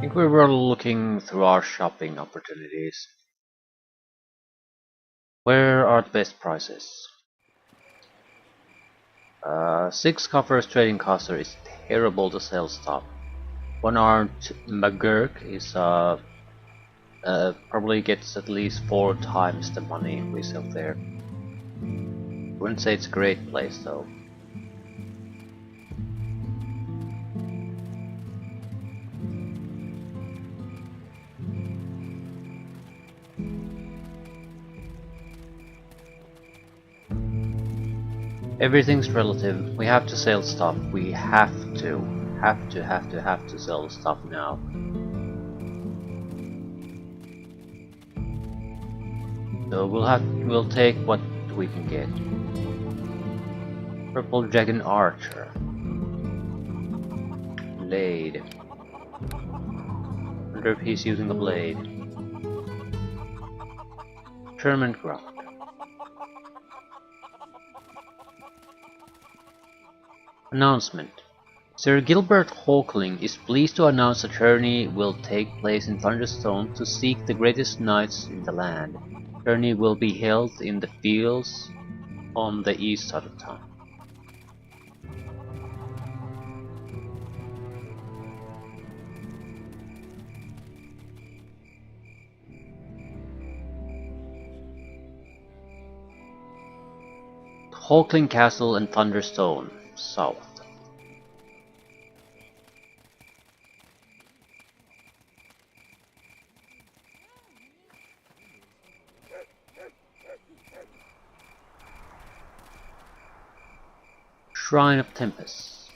think we were looking through our shopping opportunities. Where are the best prices? 6 coppers trading caster is terrible to sell stuff. 1 armed McGurk is probably gets at least 4 times the money we sell there. Wouldn't say it's a great place though. Everything's relative. We have to sell stuff. We have to sell stuff now. So we'll take what we can get. Purple Dragon Archer. Blade. Wonder if he's using a blade. Tournament ground. Announcement. Sir Gilbert Hawkling is pleased to announce a tourney will take place in Thunderstone to seek the greatest knights in the land. Tourney will be held in the fields on the east side of town. Hawkling Castle and Thunderstone, south. Shrine of Tempest.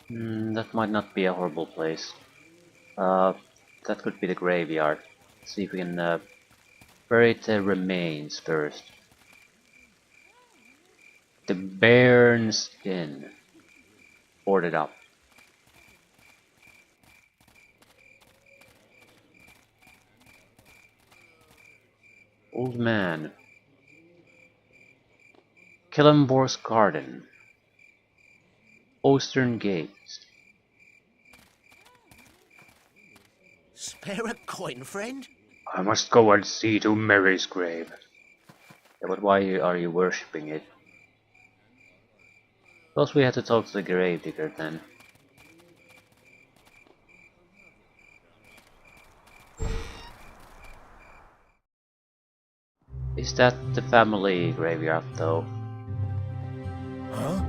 That might not be a horrible place. That could be the graveyard. Let's see if we can bury the remains first. The Bairn's Inn. Boarded up. Old Man. Kellenbor's Garden. Ostern Gates. Spare a coin, friend? I must go and see to Mary's grave. Yeah, but why are you worshipping it? Suppose we had to talk to the gravedigger then. Is that the family graveyard though? Huh?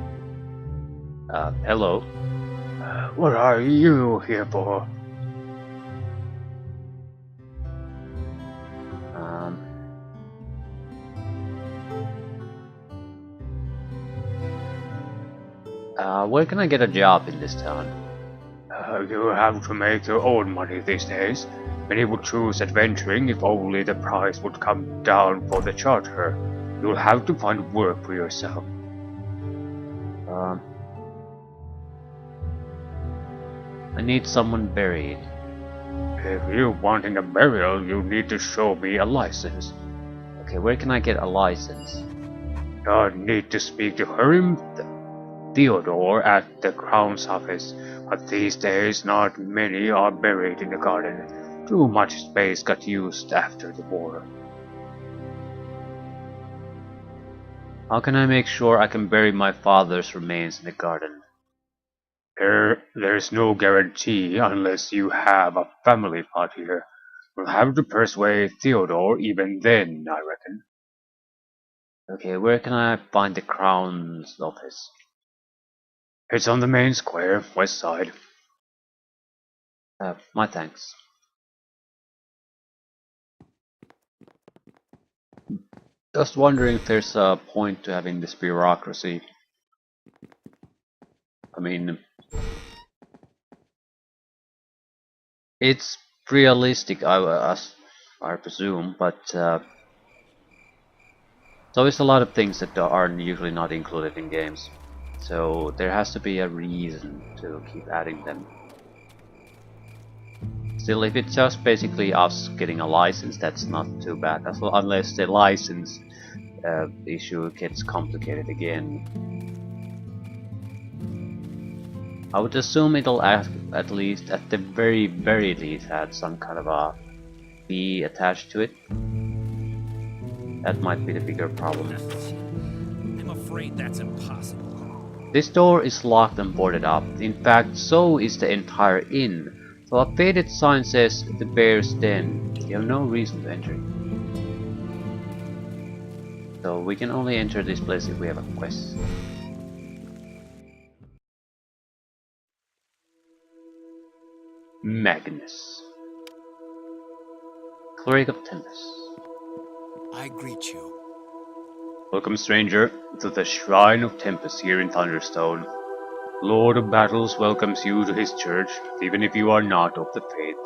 Hello? What are you here for? Where can I get a job in this town? You have to make your own money these days. Many would choose adventuring if only the price would come down for the charter. You'll have to find work for yourself. I need someone buried. If you're wanting a burial, you need to show me a license. Okay, where can I get a license? I need to speak to Hiram Theodore at the Crown's office, but these days not many are buried in the garden. Too much space got used after the war. How can I make sure I can bury my father's remains in the garden? There's no guarantee unless you have a family plot here. We'll have to persuade Theodore even then, I reckon. Okay, where can I find the Crown's office? It's on the main square, west side. My thanks. Just wondering if there's a point to having this bureaucracy. I mean, it's realistic, I presume, but there's always a lot of things that are usually not included in games. So there has to be a reason to keep adding them. Still, if it's just basically us getting a license, that's not too bad, as well, unless the license issue gets complicated again. I would assume it'll at least, at the very least, have some kind of a fee attached to it. That might be the bigger problem. I'm afraid that's impossible. This door is locked and boarded up. In fact, so is the entire inn. So a faded sign says the Bear's Den. You have no reason to enter it. So we can only enter this place if we have a quest. Magnus, Cleric of Tempest. I greet you. Welcome, stranger, to the Shrine of Tempest here in Thunderstone. Lord of Battles welcomes you to his church, even if you are not of the faith.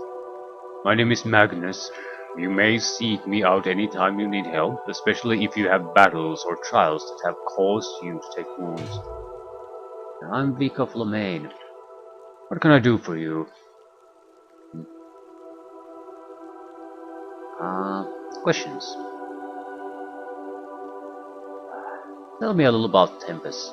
My name is Magnus. You may seek me out anytime you need help, especially if you have battles or trials that have caused you to take wounds. I'm WCoC Lemaine. What can I do for you? Questions. Tell me a little about Tempest.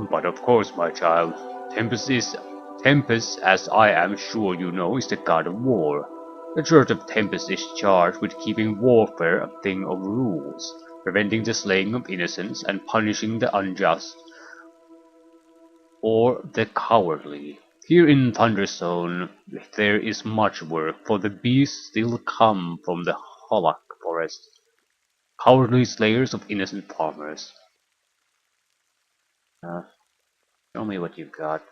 But of course, my child, Tempest, as I am sure you know, is the god of war. The Church of Tempest is charged with keeping warfare a thing of rules, preventing the slaying of innocents and punishing the unjust or the cowardly. Here in Thunderstone, there is much work, for the beasts still come from the Hollock forest, cowardly slayers of innocent farmers. Show me what you've got.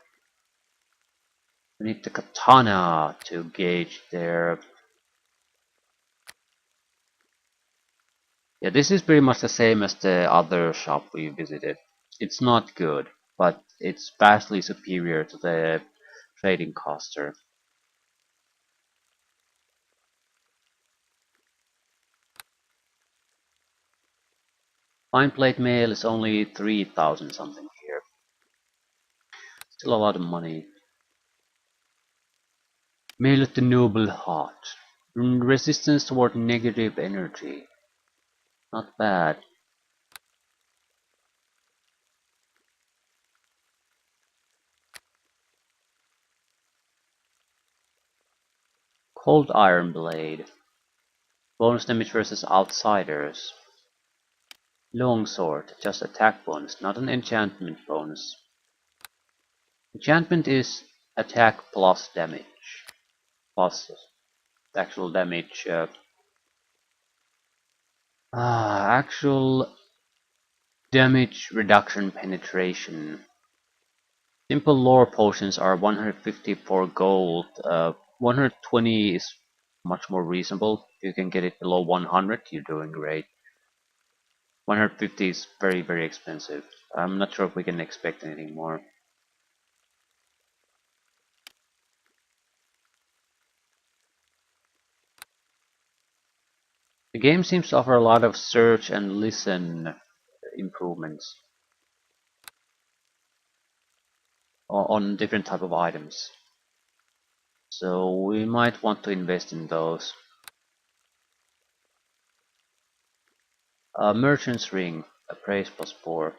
We need the katana to gauge their... Yeah, this is pretty much the same as the other shop we visited. It's not good, but it's vastly superior to the trading coster. Fine plate mail is only 3,000 something here. Still a lot of money. Mail at the Noble Heart. Resistance toward negative energy. Not bad. Cold Iron Blade. Bonus damage versus outsiders. Longsword, just attack bonus, not an enchantment bonus. Enchantment is attack plus damage. Plus actual damage. Actual damage reduction penetration. Simple lore potions are 154 gold. 120 is much more reasonable. If you can get it below 100, you're doing great. 150 is very expensive. I'm not sure if we can expect anything more. The game seems to offer a lot of search and listen improvements on different type of items. So we might want to invest in those. Merchant's Ring, appraise plus 4.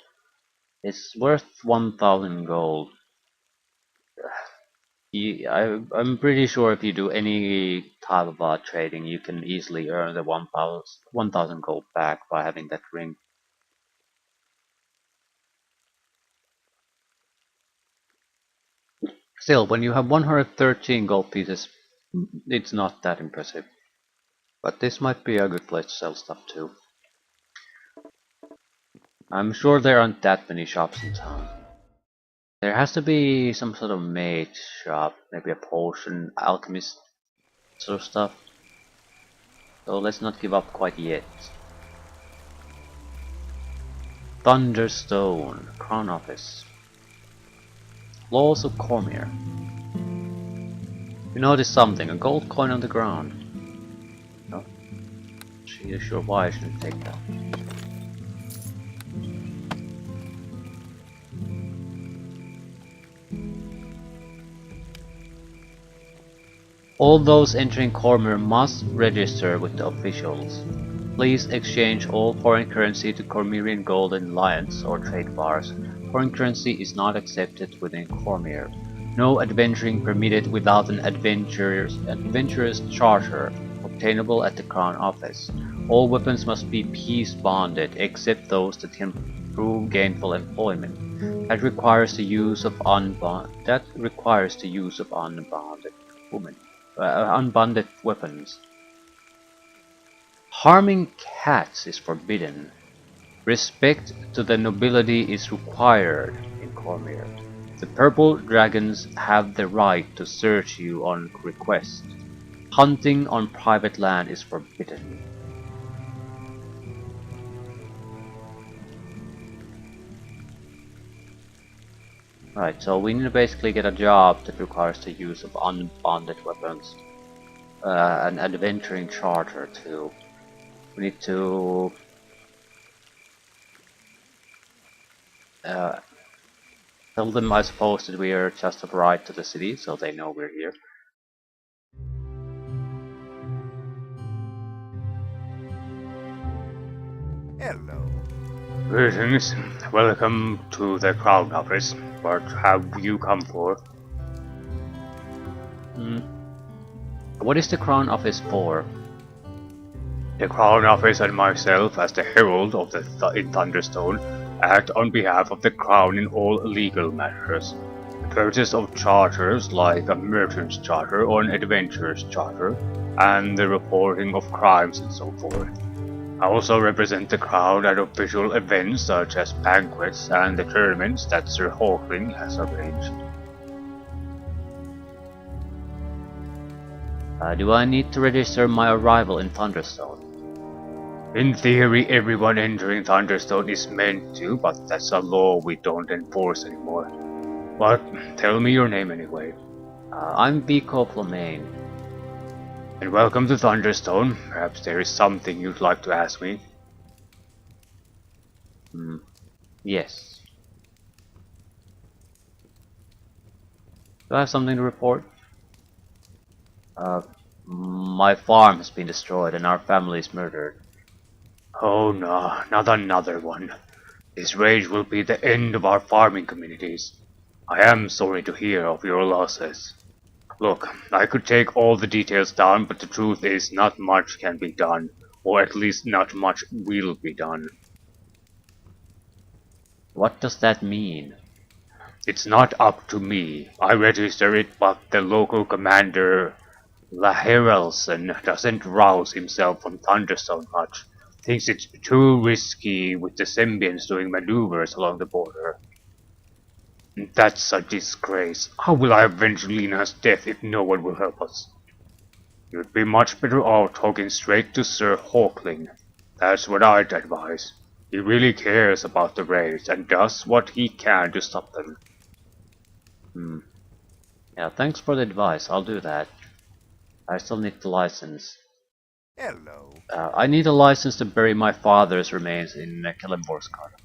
It's worth 1,000 gold. I'm pretty sure if you do any type of trading, you can easily earn the 1,000 gold back by having that ring. Still, when you have 113 gold pieces, it's not that impressive. But this might be a good place to sell stuff too. I'm sure there aren't that many shops in town. There has to be some sort of mage shop, maybe a potion, alchemist sort of stuff. So let's not give up quite yet. Thunderstone, Crown Office. Laws of Cormier. You notice something, a gold coin on the ground. No? Not sure why I shouldn't take that. All those entering Cormier must register with the officials. Please exchange all foreign currency to Cormyrian gold in lions or trade bars. Foreign currency is not accepted within Cormyr. No adventuring permitted without an adventurer's charter, obtainable at the Crown Office. All weapons must be peace bonded, except those that can prove gainful employment. That requires the use of unbonded weapons. Harming cats is forbidden. Respect to the nobility is required in Cormyr. The purple dragons have the right to search you on request. Hunting on private land is forbidden. Right, so we need to basically get a job that requires the use of unbonded weapons. An adventuring charter too. We need to tell them, I suppose, that we are just a ride to the city, so they know we're here. Hello. Greetings. Welcome to the Crown Office. What have you come for? What is the Crown Office for? The Crown Office and myself, as the Herald of in Thunderstone, act on behalf of the Crown in all legal matters. The purchase of charters like a merchant's charter or an adventurer's charter, and the reporting of crimes and so forth. I also represent the Crown at official events such as banquets and the tournaments that Sir Hawkling has arranged. Do I need to register my arrival in Thunderstone? In theory, everyone entering Thunderstone is meant to, but that's a law we don't enforce anymore. But tell me your name anyway. I'm WCoC. And welcome to Thunderstone. Perhaps there is something you'd like to ask me? Yes. Do I have something to report? My farm has been destroyed and our family is murdered. Oh no, not another one. This rage will be the end of our farming communities. I am sorry to hear of your losses. Look, I could take all the details down, but the truth is not much can be done, or at least not much will be done. What does that mean? It's not up to me. I register it, but the local commander, Laherelson, doesn't rouse himself from Thunderstone much. Thinks it's too risky with the Symbians doing maneuvers along the border. That's a disgrace. How will I avenge Lena's death if no one will help us? You'd be much better off talking straight to Sir Hawkling. That's what I'd advise. He really cares about the raids and does what he can to stop them. Yeah, thanks for the advice. I'll do that. I still need the license. Hello. I need a license to bury my father's remains in Kellenborg's garden.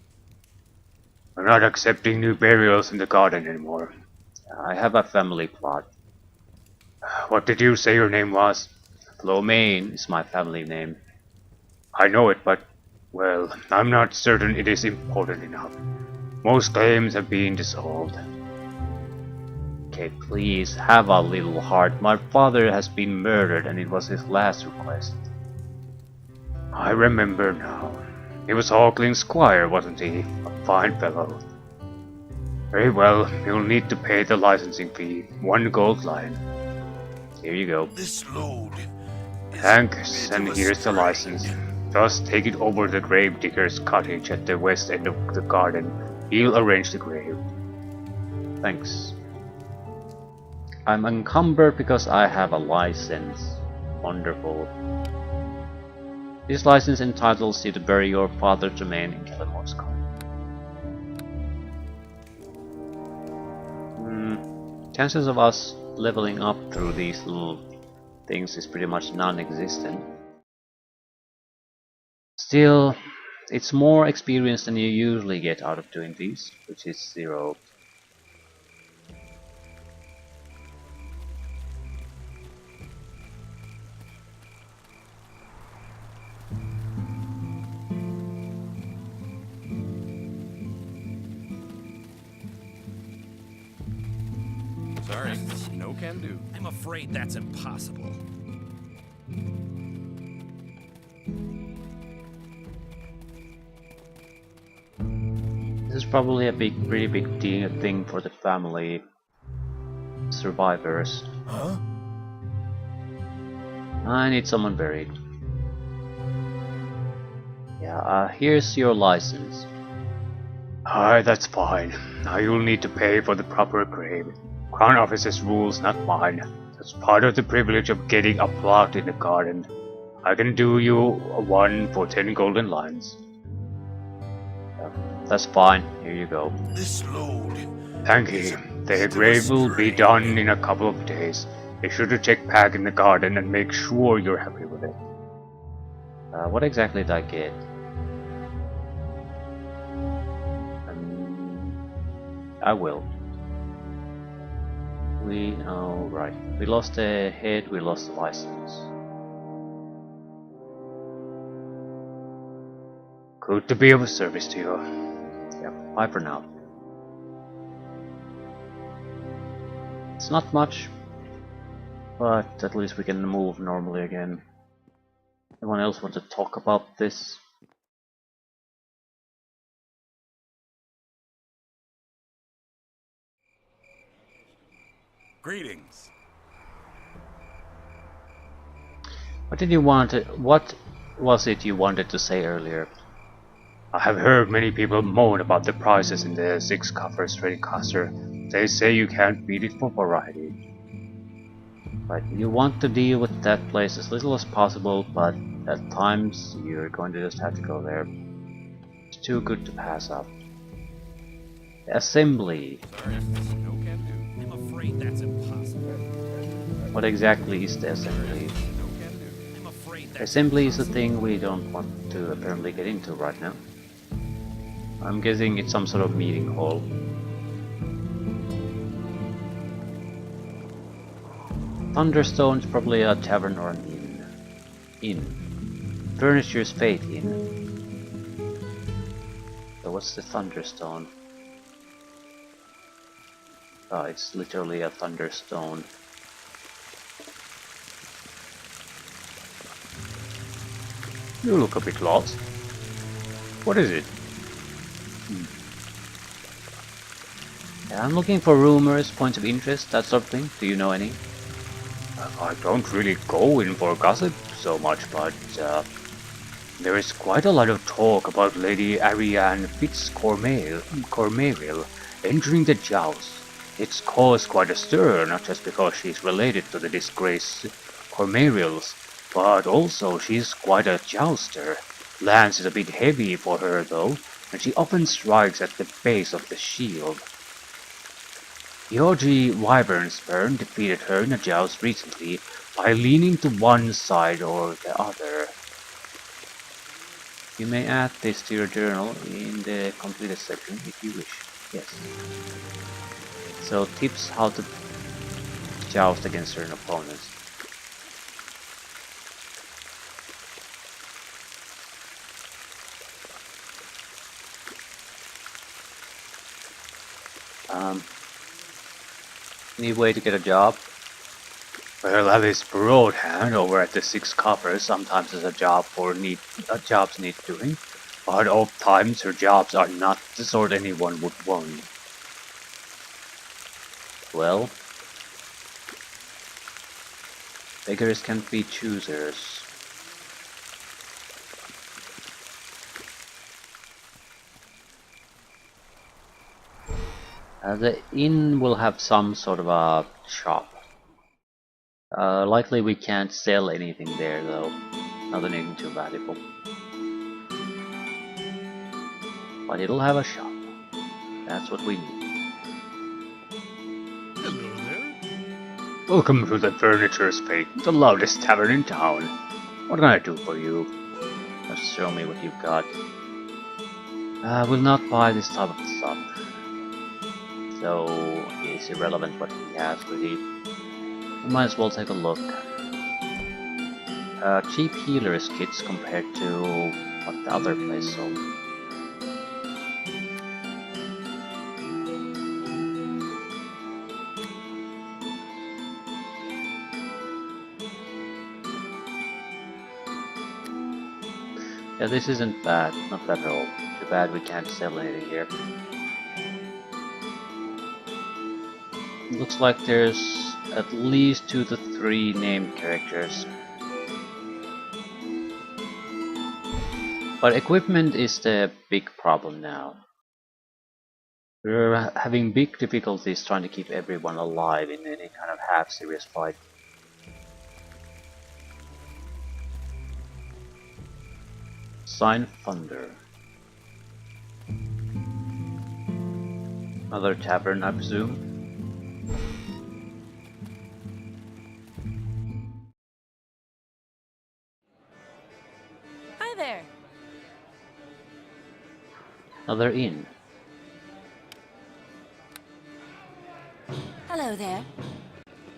I'm not accepting new burials in the garden anymore. I have a family plot. What did you say your name was? Flomain is my family name. I know it, but, well, I'm not certain it is important enough. Most claims have been dissolved. Okay, please, have a little heart. My father has been murdered and it was his last request. I remember now. He was Hawkling's squire, wasn't he? A fine fellow. Very well, you'll need to pay the licensing fee. 1 gold line. Here you go. This load. Thanks, and here's the license. Just take it over to the gravedigger's cottage at the west end of the garden. He'll arrange the grave. Thanks. I'm encumbered because I have a license. Wonderful. This license entitles you to bury your father's remain in Kellenborg's garden. Chances of us leveling up through these little things is pretty much non-existent. Still, it's more experience than you usually get out of doing these, which is 0. Sorry, no can do. I'm afraid that's impossible. This is probably a pretty big thing for the family survivors. Huh? I need someone buried. Yeah, here's your license. Aye, that's fine. Now you'll need to pay for the proper grave. Crown Office's rules, not mine. That's part of the privilege of getting a plot in the garden. I can do you one for 10 golden lines. That's fine, here you go. This load. Thank you. The grave will be done in a couple of days. Be sure to check back in the garden and make sure you're happy with it. What exactly did I get? I will. Right. We lost the head, we lost the license. Good to be of service to you. Yep, bye for now. It's not much, but at least we can move normally again. Anyone else want to talk about this? Greetings. What was it you wanted to say earlier? I have heard many people moan about the prices in the six coffers trading caster. They say you can't beat it for variety. Right, you want to deal with that place as little as possible, but at times you're going to just have to go there. It's too good to pass up. Assembly. Sorry, no can do. I'm afraid that's impossible. What exactly is the assembly? No can do. I'm afraid that's Assembly is the thing we don't want to apparently get into right now. I'm guessing it's some sort of meeting hall. Thunderstone is probably a tavern or an inn. Furniture's Fate Inn. So what's the Thunderstone? Oh, it's literally a Thunderstone. You look a bit lost. What is it? Yeah, I'm looking for rumors, points of interest, that sort of thing. Do you know any? I don't really go in for gossip so much, but there is quite a lot of talk about Lady Ariane Fitzcormail entering the joust. It's caused quite a stir, not just because she's related to the disgraced Cormarials, but also she's quite a jouster. Lance is a bit heavy for her though, and she often strikes at the base of the shield. Yogi Wyvernsburn defeated her in a joust recently by leaning to one side or the other. You may add this to your journal in the completed section if you wish. Yes. So tips how to joust against certain opponents. Any way to get a job? Well, Alice Broadhand over at the Six Coppers sometimes has a job for jobs need doing, but oft times her jobs are not the sort anyone would want. Well, beggars can't be choosers. The inn will have some sort of a shop. Likely we can't sell anything there though. Not anything too valuable. But it'll have a shop. That's what we need. Hello there. Welcome to the Furniture's Fate, the loudest tavern in town. What can I do for you? Just show me what you've got. I will not buy this type of stuff. So it's irrelevant what he has really. We might as well take a look. Cheap healers kits compared to what the other place sold. Yeah, this isn't bad, not bad at all. Too bad we can't sell anything here. Looks like there's at least 2 to 3 named characters. But equipment is the big problem now. We're having big difficulties trying to keep everyone alive in any kind of half-serious fight. Sign of Thunder. Another tavern, I presume. Hi there. Another inn. Hello there.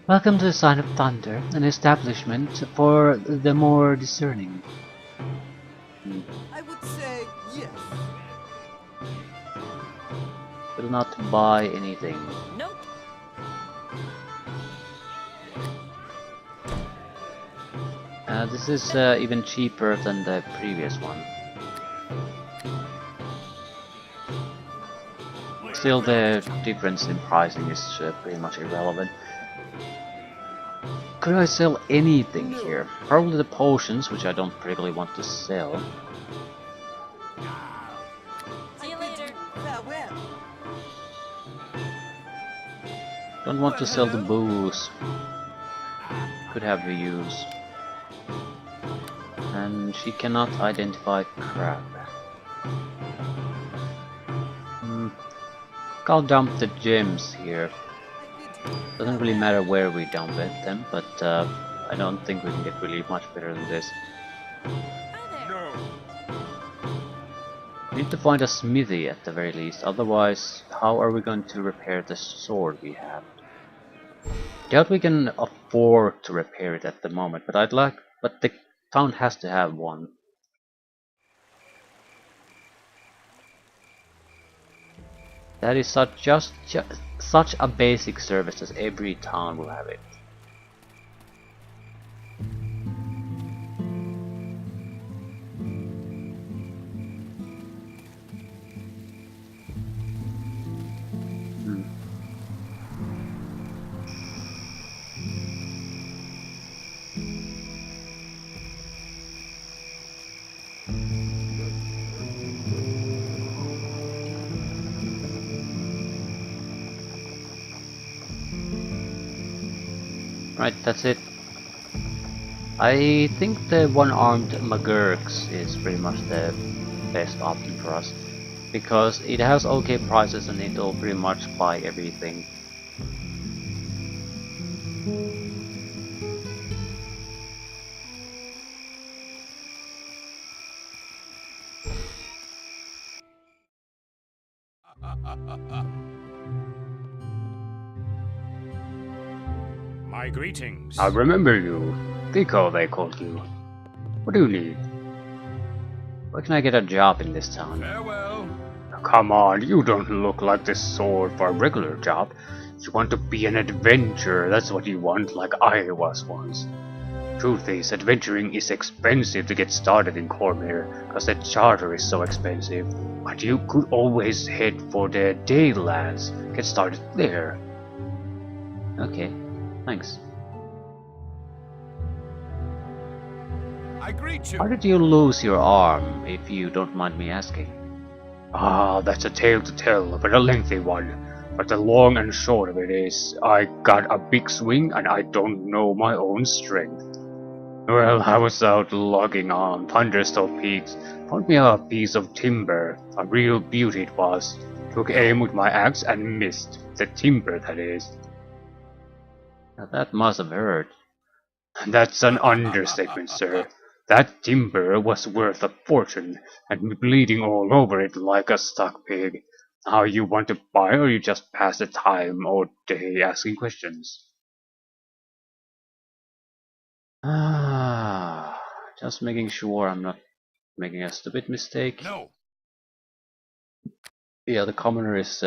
Welcome to the Sign of Thunder, an establishment for the more discerning. I would say yes. Will not buy anything. Nope. This is even cheaper than the previous one. Still, the difference in pricing is pretty much irrelevant. Could I sell anything here? Probably the potions, which I don't particularly want to sell. See you later. Farewell. Don't want to sell the booze. Could have the use. And she cannot identify crab. I'll dump the gems here. Doesn't really matter where we dump them, but I don't think we can get really much better than this. Hi there. We need to find a smithy at the very least, otherwise how are we going to repair the sword we have? Doubt we can afford to repair it at the moment, but but the town has to have one. That is such a basic service that every town will have it. Right, that's it. I think the one-armed McGurks is pretty much the best option for us, because it has okay prices and it'll pretty much buy everything. My greetings. I remember you. Pico, they called you. What do you need? Where can I get a job in this town? Farewell. Come on, you don't look like the sort for a regular job. You want to be an adventurer, that's what you want, like I was once. Truth is, adventuring is expensive to get started in Cormyr, cause the charter is so expensive. But you could always head for the Daylands, get started there. Okay, thanks. I greet you. How did you lose your arm, if you don't mind me asking? Ah, that's a tale to tell, but a lengthy one. But the long and short of it is, I got a big swing and I don't know my own strength. Well, I was out logging on Thunderstone peaks, found me a piece of timber, a real beauty it was. Took aim with my axe and missed. The timber, that is. Now that must have hurt. That's an understatement, sir. That timber was worth a fortune, and me bleeding all over it like a stuck pig. Now you want to buy, or you just pass the time all day asking questions? Ah, just making sure I'm not making a stupid mistake. No. Yeah, the commoner is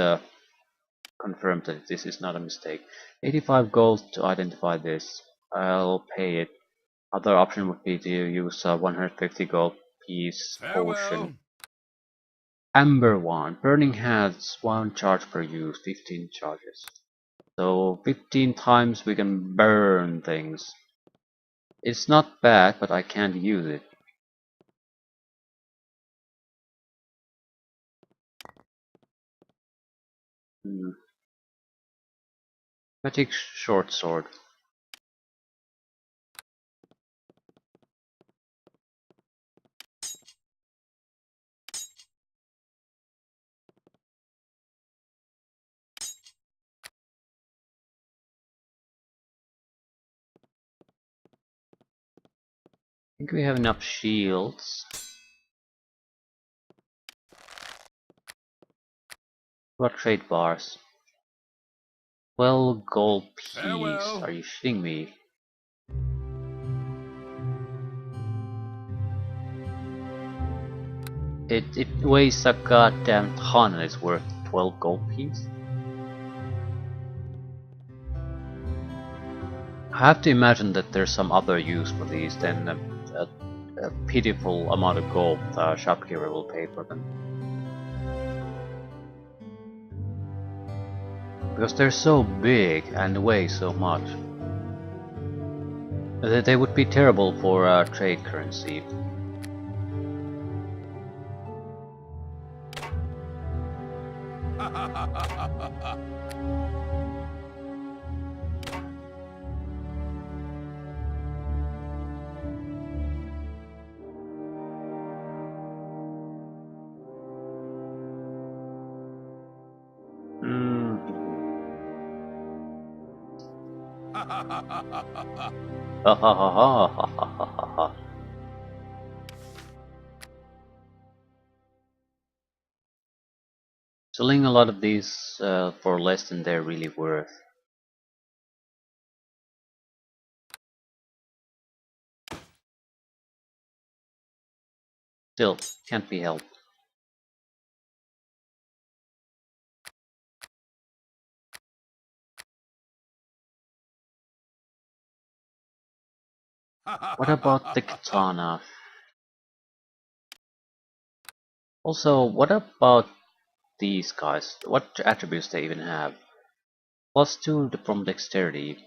confirmed that this is not a mistake. 85 gold to identify this. I'll pay it. Other option would be to use 150 gold piece Farewell. potion. Amber one. Burning has 1 charge per use, 15 charges. So 15 times we can burn things. It's not bad, but I can't use it. Magic short sword. I think we have enough shields. What trade bars? Well, gold piece. Farewell. Are you shitting me? It weighs a goddamn ton and it's worth 12 gold piece. I have to imagine that there's some other use for these than a pitiful amount of gold shopkeeper will pay for them. Because they're so big and weigh so much. They would be terrible for trade currency. Ha ha ha ha ha ha ha ha. Selling a lot of these for less than they're really worth. Still, can't be helped. What about the katana? Also, what about these guys? What attributes they even have? +2 from dexterity.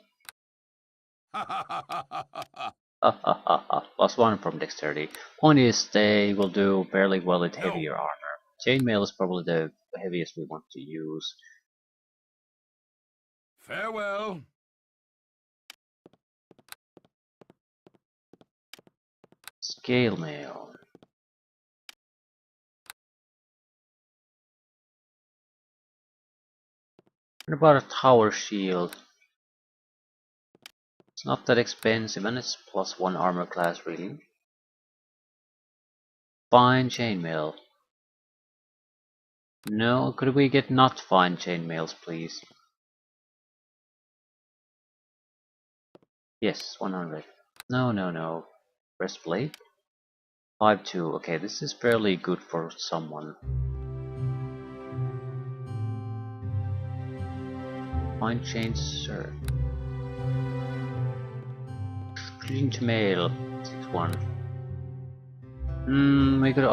+1 from dexterity. Point is, they will do fairly well with heavier armor. Chainmail is probably the heaviest we want to use. Farewell. Scale mail. What about a tower shield? It's not that expensive and it's +1 armor class really. Fine chainmail. No, could we get not fine chainmails please? Yes, 100. No, no, no. Breastplate? 5-2. Okay, this is fairly good for someone. Fine chains, sir. Cleaned mail. 6-1. We could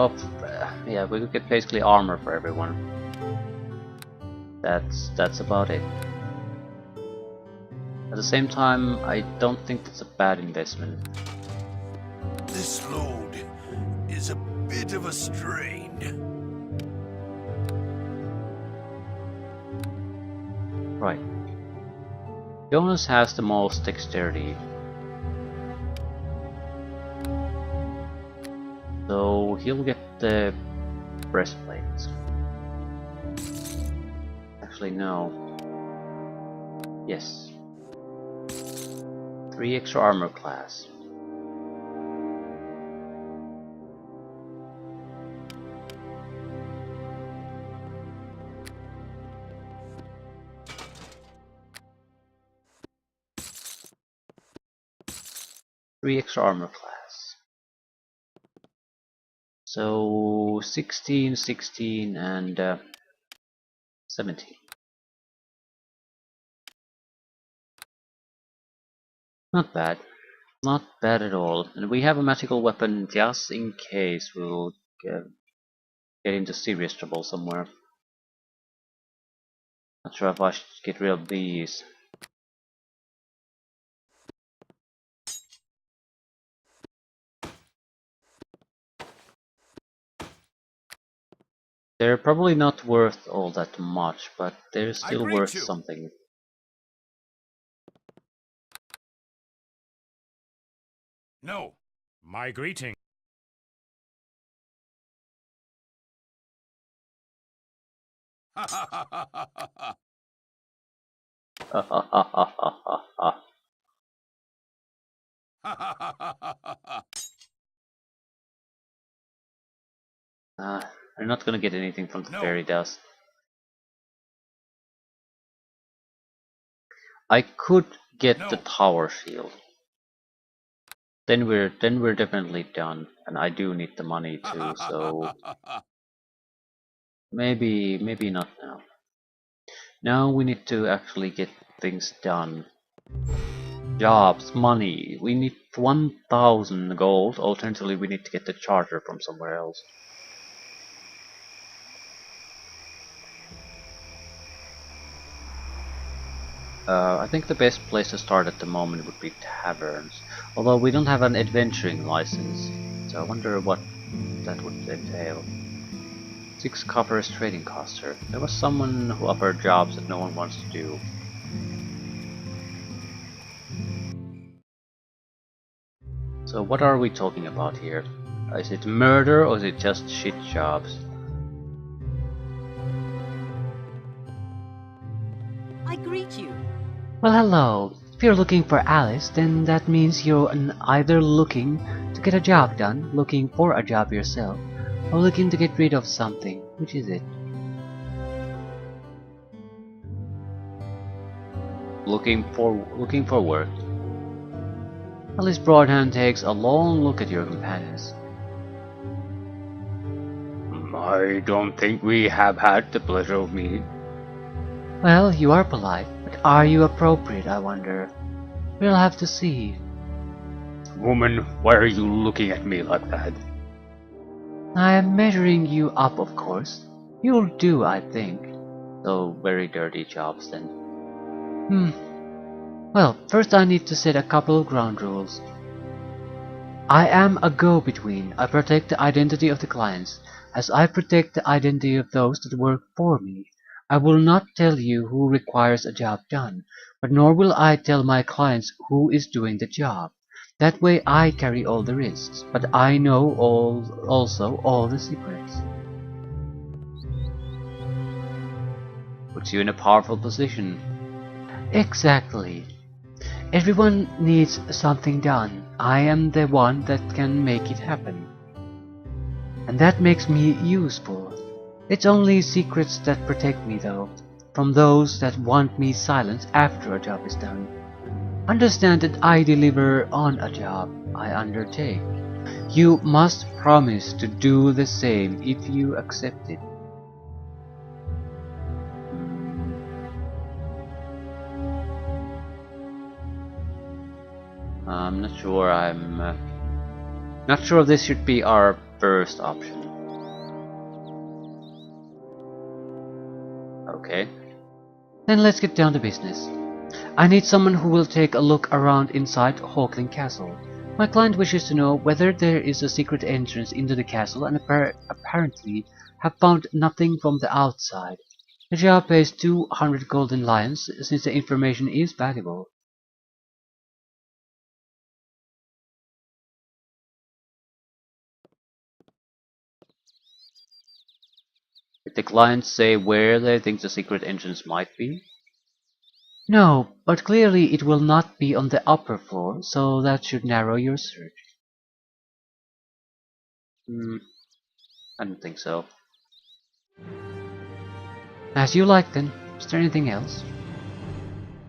yeah, we could get basically armor for everyone. That's about it. At the same time, I don't think that's a bad investment. This load is a bit of a strain. Right. Jonas has the most dexterity. So he'll get the breastplate. Actually, no. Yes. 3 extra armor class. Three extra armor class. So 16, 16, and 17. Not bad. Not bad at all. And we have a magical weapon just in case we'll get into serious trouble somewhere. Not sure if I should get rid of these. They're probably not worth all that much, but they're I still greet worth you. something. No. My greeting. We're not gonna get anything from the No. fairy dust. I could get the No. power shield. Then we're definitely done, and I do need the money too, so maybe not now. Now we need to actually get things done. Jobs, money. We need 1,000 gold. Alternatively, we need to get the charter from somewhere else. I think the best place to start at the moment would be taverns. Although we don't have an adventuring license, so I wonder what that would entail. 6 coppers trading coster. There was someone who offered jobs that no one wants to do. So what are we talking about here? Is it murder or is it just shit jobs? I greet you. Well, hello. If you're looking for Alice, then that means you're either looking to get a job done, looking for a job yourself, or looking to get rid of something. Which is it? Looking for work. Alice Broadhand takes a long look at your companions. I don't think we have had the pleasure of meeting. Well, you are polite, but are you appropriate, I wonder? We'll have to see. Woman, why are you looking at me like that? I am measuring you up, of course. You'll do, I think. So, very dirty jobs then. Well, first I need to set a couple of ground rules. I am a go-between. I protect the identity of the clients, as I protect the identity of those that work for me. I will not tell you who requires a job done, but nor will I tell my clients who is doing the job. That way I carry all the risks, but I know also all the secrets. Puts you in a powerful position. Exactly. Everyone needs something done. I am the one that can make it happen. And that makes me useful. It's only secrets that protect me, though, from those that want me silenced after a job is done. Understand that I deliver on a job I undertake. You must promise to do the same if you accept it. I'm not sure. I'm not sure this should be our first option. Okay. Then let's get down to business. I need someone who will take a look around inside Hawkling Castle. My client wishes to know whether there is a secret entrance into the castle and apparently have found nothing from the outside. The job pays 200 golden lions since the information is valuable. Did the client say where they think the secret entrance might be? No, but clearly it will not be on the upper floor, so that should narrow your search. I don't think so. As you like then. Is there anything else?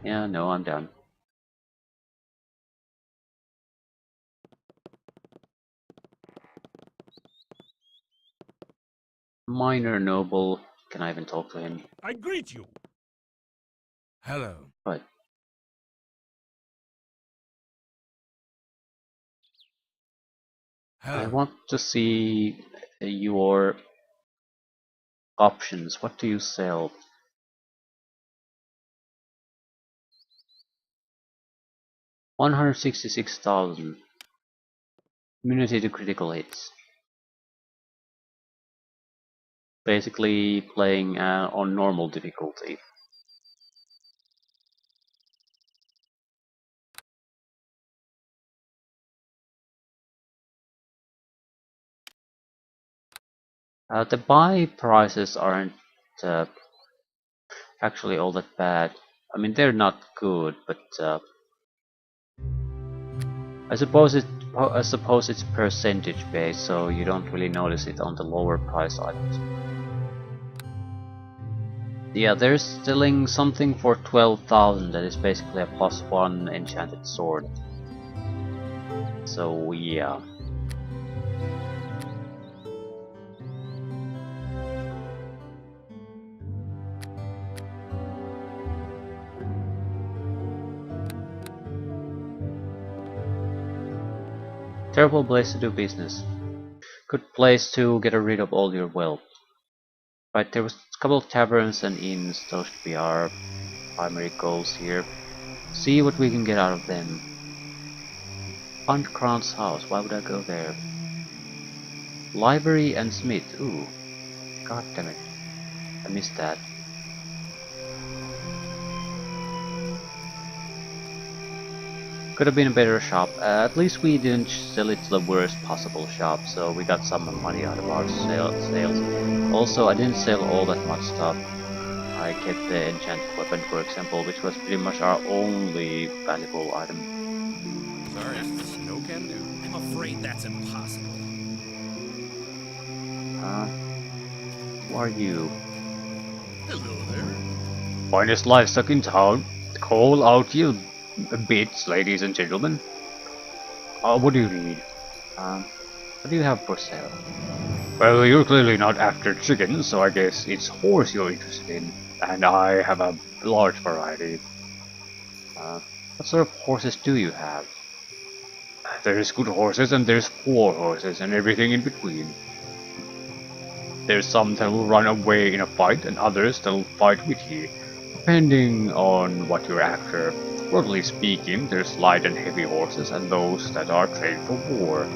Yeah, no, I'm done. Minor noble. Can I even talk to him? I greet you. Hello. Right. I Hello. want to see your options. What do you sell? 166,000. Immunity to critical hits. Basically playing on normal difficulty. The buy prices aren't uh, actually all that bad. I mean, they're not good, but I suppose it's percentage based, so you don't really notice it on the lower price items. Yeah, they're selling something for 12,000 that is basically a +1 enchanted sword. So yeah. Terrible place to do business. Good place to get rid of all your wealth. Right, there was a couple of taverns and inns, those should be our primary goals here. See what we can get out of them. Hunt Crown's house, why would I go there? Library and Smith, ooh. God damn it. I missed that. Could have been a better shop. At least we didn't sell it to the worst possible shop, so we got some money out of our sales. Also, I didn't sell all that much stuff. I kept the enchanted weapon, for example, which was pretty much our only valuable item. Sorry, no can do. I'm afraid that's impossible. Who are you? Hello there. Finest livestock in town. Call out your bits, ladies and gentlemen. What do you need? What do you have for sale? Well, you're clearly not after chickens, so I guess it's horse you're interested in. And I have a large variety. What sort of horses do you have? There's good horses and there's poor horses and everything in between. There's some that will run away in a fight and others that will fight with you, depending on what you're after. Broadly speaking, there's light and heavy horses and those that are trained for war.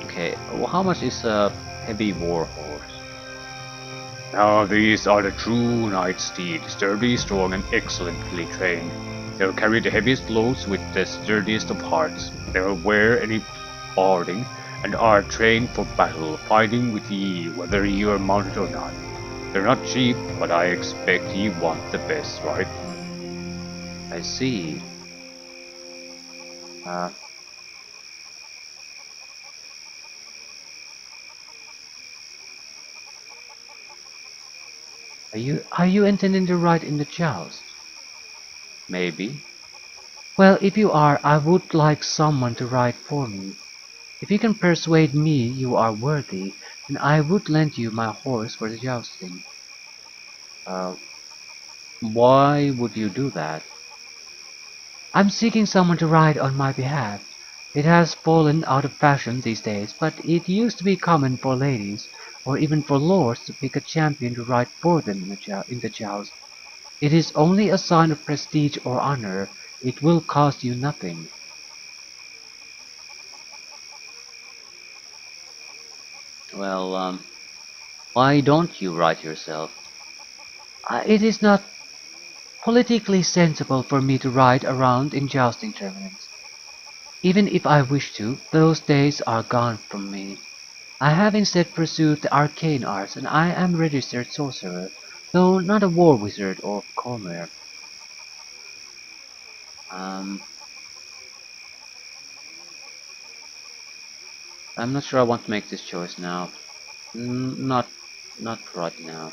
Okay, well, how much is a heavy war horse? Now these are the true knight steed, sturdy, strong and excellently trained. They'll carry the heaviest loads with the sturdiest of hearts. They'll wear any barding and are trained for battle, fighting with ye whether you are mounted or not. They're not cheap, but I expect ye want the best, right? I see. Are you intending to ride in the joust? Maybe. Well, if you are, I would like someone to ride for me. If you can persuade me you are worthy, then I would lend you my horse for the jousting. Why would you do that? I'm seeking someone to ride on my behalf. It has fallen out of fashion these days, but it used to be common for ladies, or even for lords, to pick a champion to ride for them in the joust. It is only a sign of prestige or honor. It will cost you nothing. Well, why don't you ride yourself? It is not politically sensible for me to ride around in jousting tournaments. Even if I wish to, those days are gone from me. I have instead pursued the arcane arts, and I am a registered sorcerer, though not a war wizard or commoner. Um, I'm not sure I want to make this choice now. Not right now.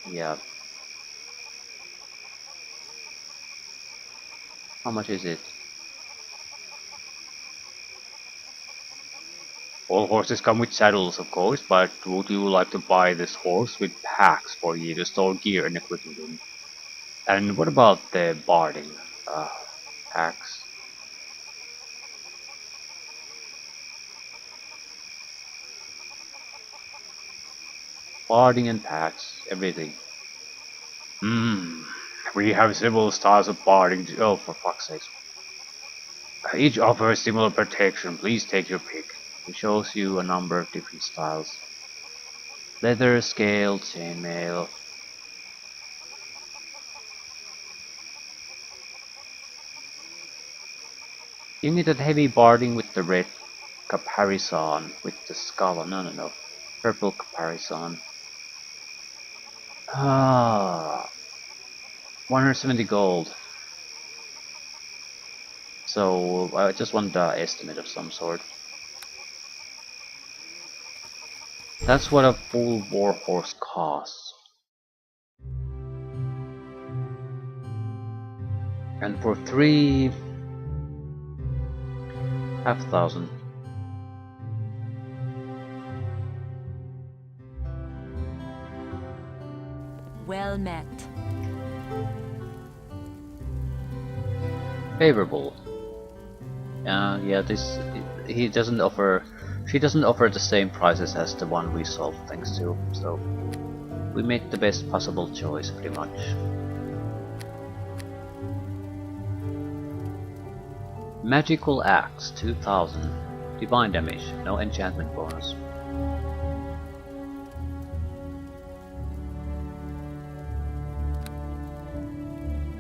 Yeah. How much is it? All horses come with saddles, of course, but would you like to buy this horse with packs for you to store gear and equipment in? And what about the barding? Uh, packs. Barding and packs, everything. We have several styles of barding. Oh, for fuck's sake. Each offers similar protection. Please take your pick. It shows you a number of different styles. Leather, scale, chainmail. You need that heavy barding with the red caparison, with the skull. No. Purple caparison. 170 gold. So I just want the estimate of some sort. That's what a full warhorse costs. And for 3, 5,000. Well met. Favorable. Yeah, this he doesn't offer. She doesn't offer the same prices as the one we sold, thanks to. So we made the best possible choice, pretty much. Magical Axe, 2000. Divine damage, no enchantment bonus.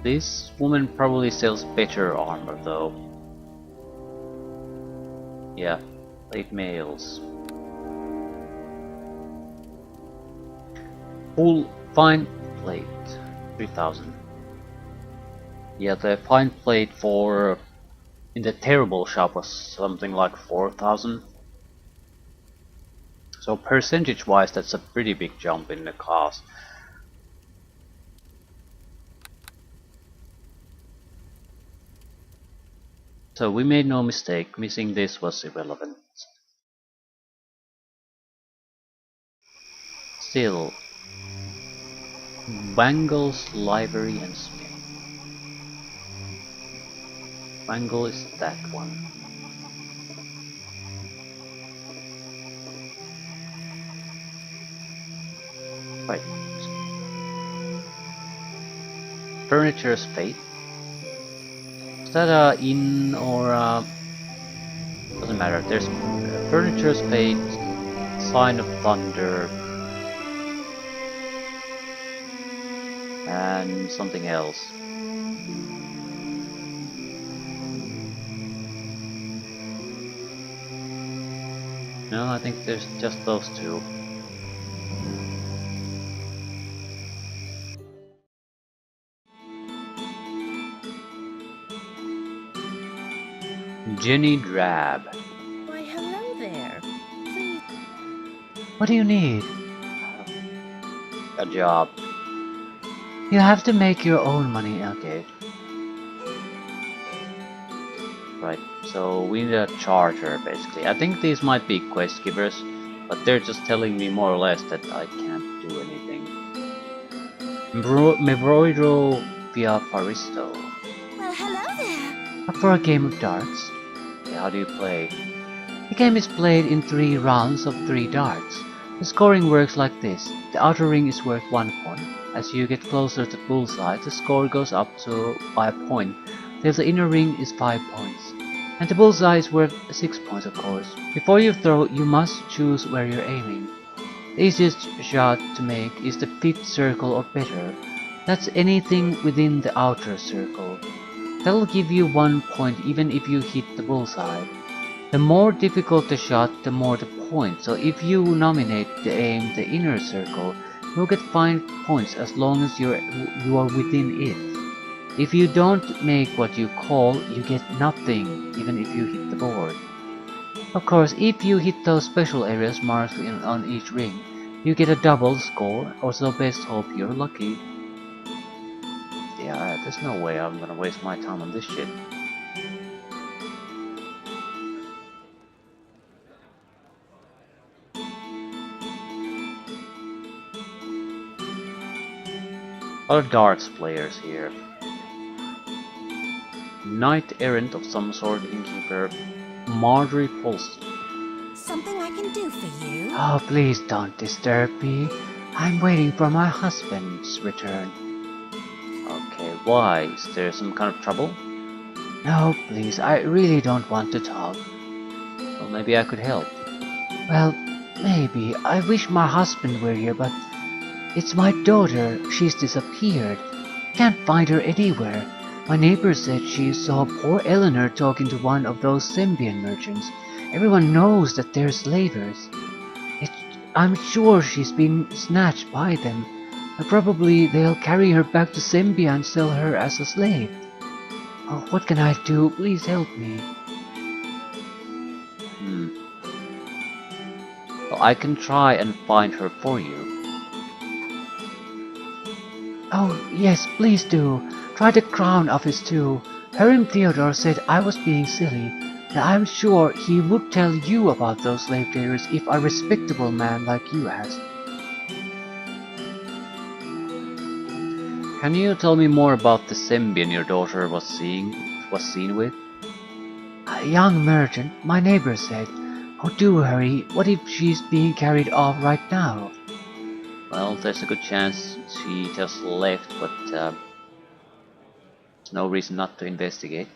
This woman probably sells better armor though. Yeah, late mails. Full fine plate, 3000. Yeah, the fine plate for in the terrible shop was something like 4000. So percentage wise that's a pretty big jump in the cost. So we made no mistake, missing this was irrelevant. Still, Wangle's Library and Smith. Wangle is that one. Right. Furniture's Fate. Is that a inn or a... doesn't matter. There's Furniture's Fate, Sign of Thunder, and something else. No, I think there's just those two. Jenny Drab. Why, hello there. Please. What do you need? A job. You have to make your own money, okay. Right, so we need a charger basically. I think these might be quest givers, but they're just telling me more or less that I can't do anything. Mebroidro via Faristo. Well, hello there. Up for a game of darts? Yeah, how do you play? The game is played in 3 rounds of 3 darts. The scoring works like this. The outer ring is worth 1 point. As you get closer to bullseye, the score goes up to 5 points, till the inner ring is 5 points. And the bullseye is worth 6 points, of course. Before you throw, you must choose where you're aiming. The easiest shot to make is the 5th circle or better. That's anything within the outer circle. That'll give you 1 point even if you hit the bullseye. The more difficult the shot, the more the point. So if you nominate the aim the inner circle, you'll get 5 points as long as you are within it. If you don't make what you call, you get nothing, even if you hit the board. Of course, if you hit those special areas marked on each ring, you get a double score, also best hope you're lucky. Yeah, there's no way I'm gonna waste my time on this shit. A lot of darts players here. knight-errant of some sort, innkeeper Marjorie Polston. Something I can do for you? Oh, please don't disturb me. I'm waiting for my husband's return. Okay, why? Is there some kind of trouble? No, please, I really don't want to talk. Well, maybe I could help. Well, maybe. I wish my husband were here, but it's my daughter. She's disappeared. Can't find her anywhere. My neighbor said she saw poor Eleanor talking to one of those Symbian merchants. Everyone knows that they're slavers. I'm sure she's been snatched by them. And probably they'll carry her back to Symbia and sell her as a slave. Oh, what can I do? Please help me. Well, I can try and find her for you. Oh, yes, please do. Try the Crown Office too. Herrim Theodore said I was being silly, and I'm sure he would tell you about those slave traders if a respectable man like you asked. Can you tell me more about the Symbian your daughter was seen with? A young merchant, my neighbor said. Oh, do hurry. What if she's being carried off right now? Well, there's a good chance she just left, but there's no reason not to investigate.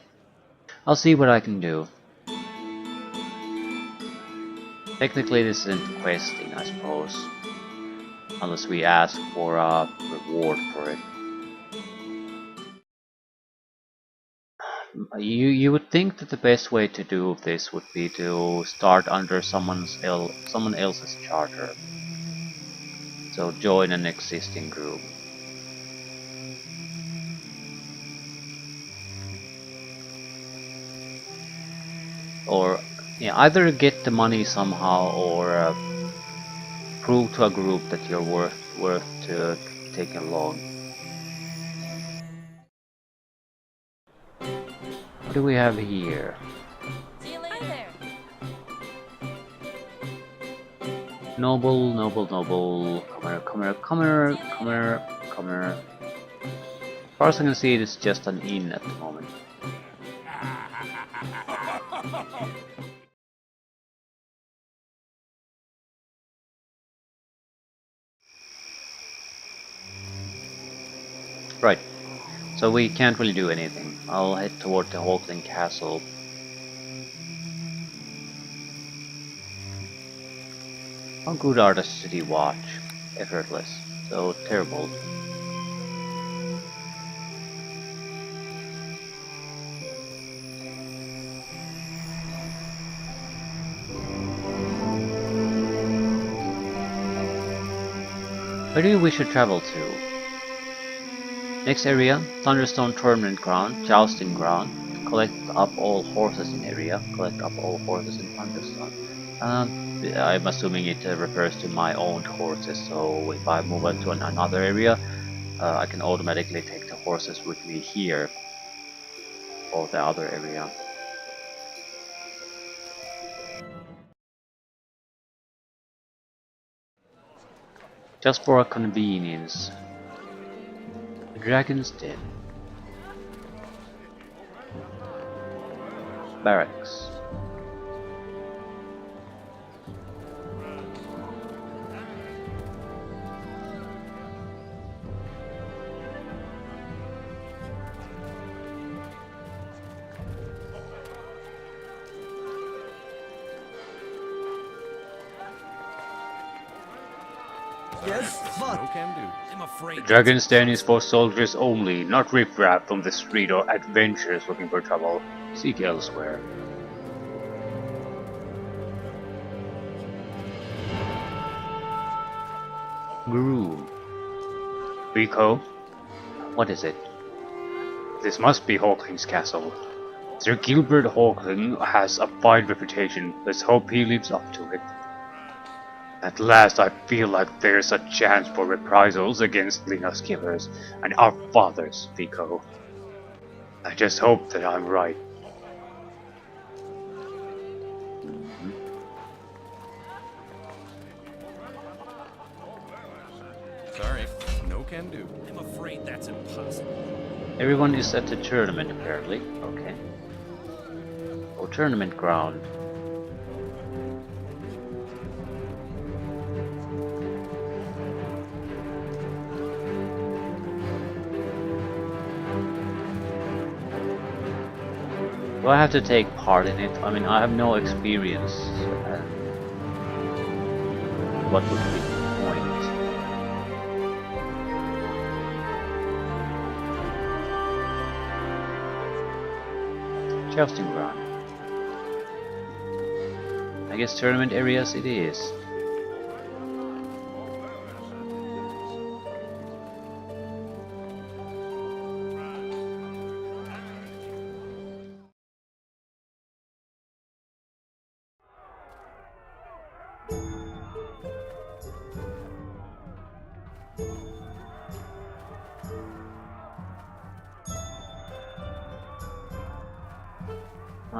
I'll see what I can do. Technically this isn't questing, I suppose. Unless we ask for a reward for it. You would think that the best way to do this would be to start under someone else's charter. So join an existing group. Or yeah, either get the money somehow or prove to a group that you're worth to take along. What do we have here? See you later. Noble. Come here. As far as I can see, it's just an inn at the moment. Right. So we can't really do anything. I'll head toward the Hawkling Castle. How good are the city watch? Effortless. So terrible. Where do you wish to travel to? Next area, Thunderstone Tournament Ground, Jousting Ground. Collect up all horses in area. Collect up all horses in Thunderstone. I'm assuming it refers to my owned horses, so if I move on to another area, I can automatically take the horses with me here, or the other area. Just for convenience. Dragon's Den. Barracks. Yes, but no can do. I'm afraid. The Dragon's Den is for soldiers only, not riffraff from the street or adventurers looking for trouble. Seek elsewhere. Groom. WCoC, What is it? this must be Hawkling's castle. Sir Gilbert Hawkling has a fine reputation. Let's hope he lives up to it. At last I feel like there's a chance for reprisals against Lina's killers and our fathers, WCoC. I just hope that I'm right. Sorry, no can do. I'm afraid that's impossible. Everyone is at the tournament apparently. Okay. Oh, tournament ground. Do I have to take part in it? I mean, I have no experience. What would be the point? Jousting ground. I guess tournament areas it is.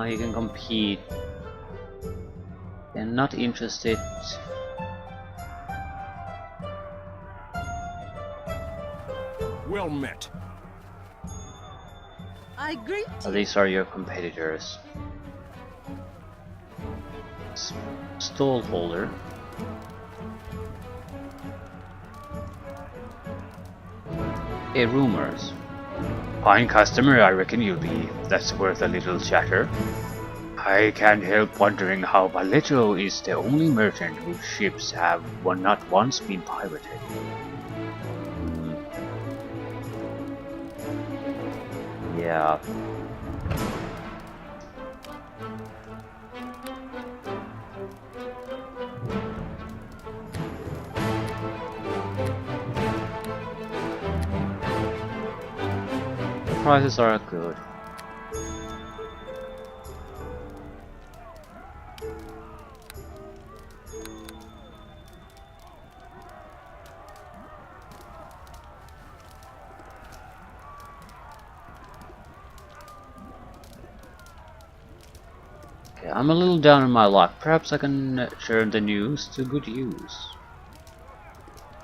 You can compete. They're not interested. Well met. I greet you. These are your competitors. Stall holder. Hey, rumors. Fine customer, I reckon you'll be. That's worth a little chatter. I can't help wondering how Vallejo is the only merchant whose ships have not once been pirated. Yeah. The prices are good. I'm a little down on my luck. Perhaps I can turn the news to good use.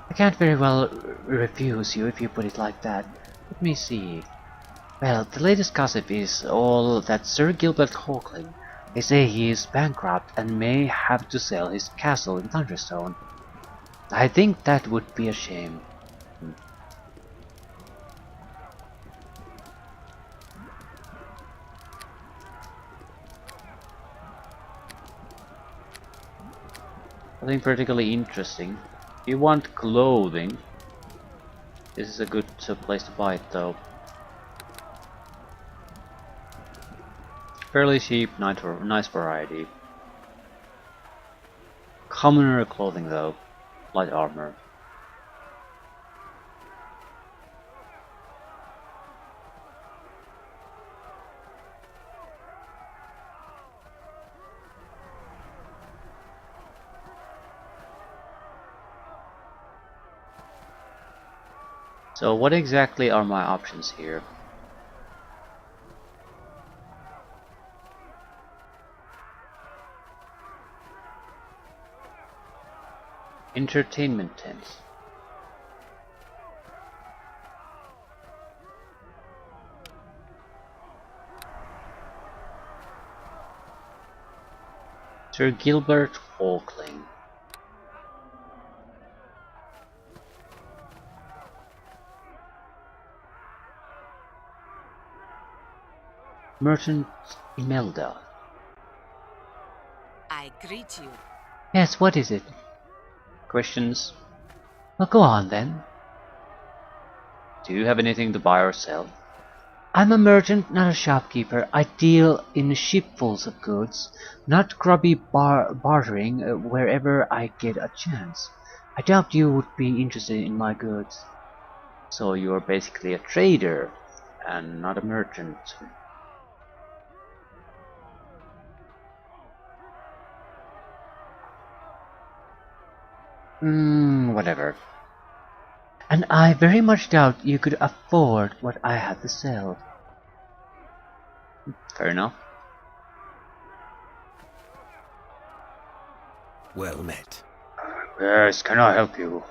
I can't very well refuse you if you put it like that. Let me see. Well, the latest gossip is all that Sir Gilbert Hawkling. They say he is bankrupt and may have to sell his castle in Thunderstone. I think that would be a shame. Nothing particularly interesting. If you want clothing, this is a good place to buy it though. Fairly cheap, nice variety. Commoner clothing though, light armor. So what exactly are my options here? Entertainment tents. Sir Gilbert Hawkling. Merchant Imelda. I greet you. Yes, what is it? Questions? Well, go on then. Do you have anything to buy or sell? I'm a merchant, not a shopkeeper. I deal in shipfuls of goods, not grubby bartering wherever I get a chance. I doubt you would be interested in my goods. So you're basically a trader, and not a merchant. Whatever. And I very much doubt you could afford what I have to sell. Fair enough. Well met. Yes, can I help you?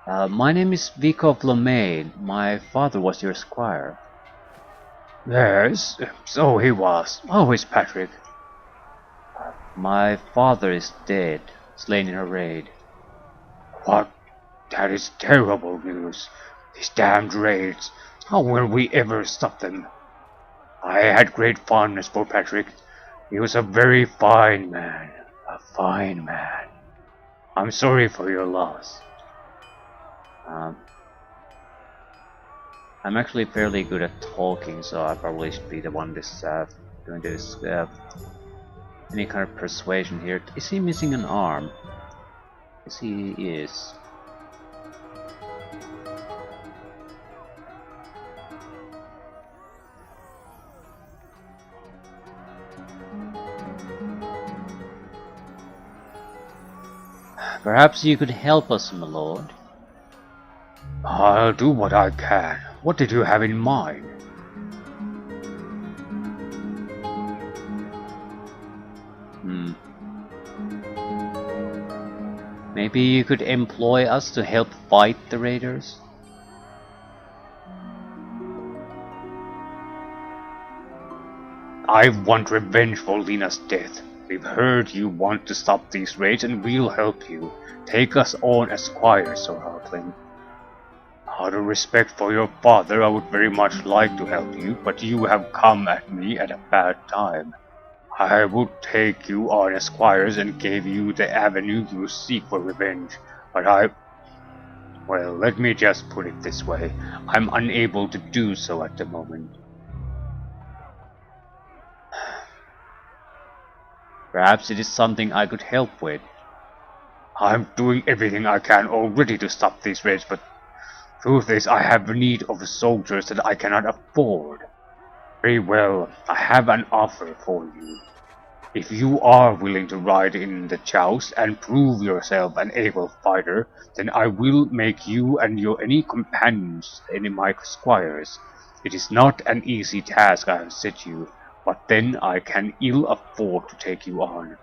My name is WCoC. My father was your squire. Yes, so he was. How is Patrick? My father is dead, slain in a raid. What? That is terrible news. These damned raids. How will we ever stop them? I had great fondness for Patrick. He was a very fine man. A fine man. I'm sorry for your loss. Um, I'm actually fairly good at talking, so I probably should be the one doing this. Any kind of persuasion here. Is he missing an arm? Yes, he is. Perhaps you could help us, my lord. I'll do what I can. What did you have in mind? Maybe you could employ us to help fight the raiders? I want revenge for Lena's death. We've heard you want to stop these raids and we'll help you. Take us on as squires, Sir Harkling. Out of respect for your father, I would very much like to help you, but you have come at me at a bad time. I would take you on as squires and give you the avenue you seek for revenge, but well, let me just put it this way. I'm unable to do so at the moment. Perhaps it is something I could help with. I'm doing everything I can already to stop these raids, but truth is I have need of soldiers that I cannot afford. Very well, I have an offer for you. If you are willing to ride in the joust and prove yourself an able fighter, then I will make you and your any companions any my squires. It is not an easy task I have set you, but then I can ill afford to take you on.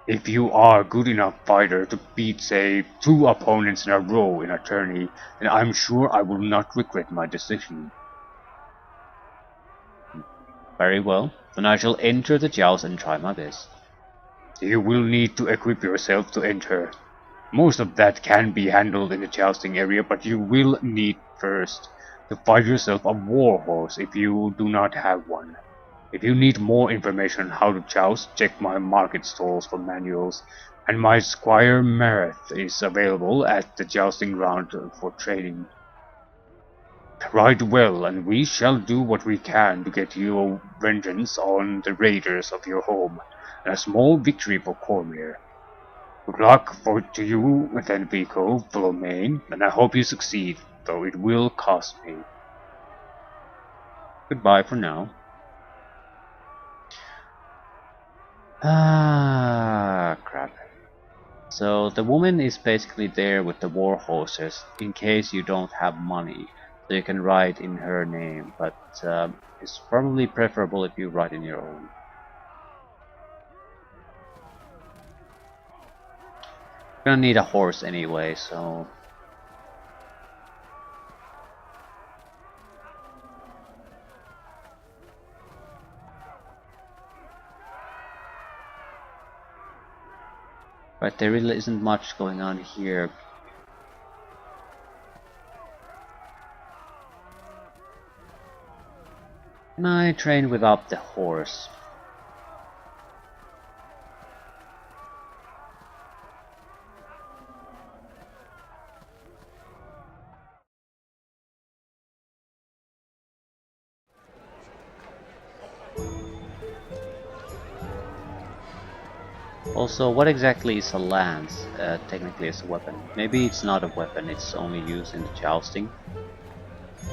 If you are a good enough fighter to beat, say, 2 opponents in a row in a tourney, then I'm sure I will not regret my decision. Very well, then I shall enter the joust and try my best. You will need to equip yourself to enter. Most of that can be handled in the jousting area, but you will need first to find yourself a warhorse if you do not have one. If you need more information on how to joust, check my market stalls for manuals, and my Squire Merith is available at the jousting ground for training. Ride well, and we shall do what we can to get you vengeance on the raiders of your home, and a small victory for Cormyr. Good luck to you, NWCoC, Philomane, and I hope you succeed, though it will cost me. Goodbye for now. Ah, crap. So the woman is basically there with the war horses in case you don't have money, so you can ride in her name, but it's probably preferable if you ride in your own. You're gonna need a horse anyway, so... Right, there really isn't much going on here. Can I train without the horse? Also, what exactly is a lance? Technically as a weapon. Maybe it's not a weapon, it's only used in the jousting.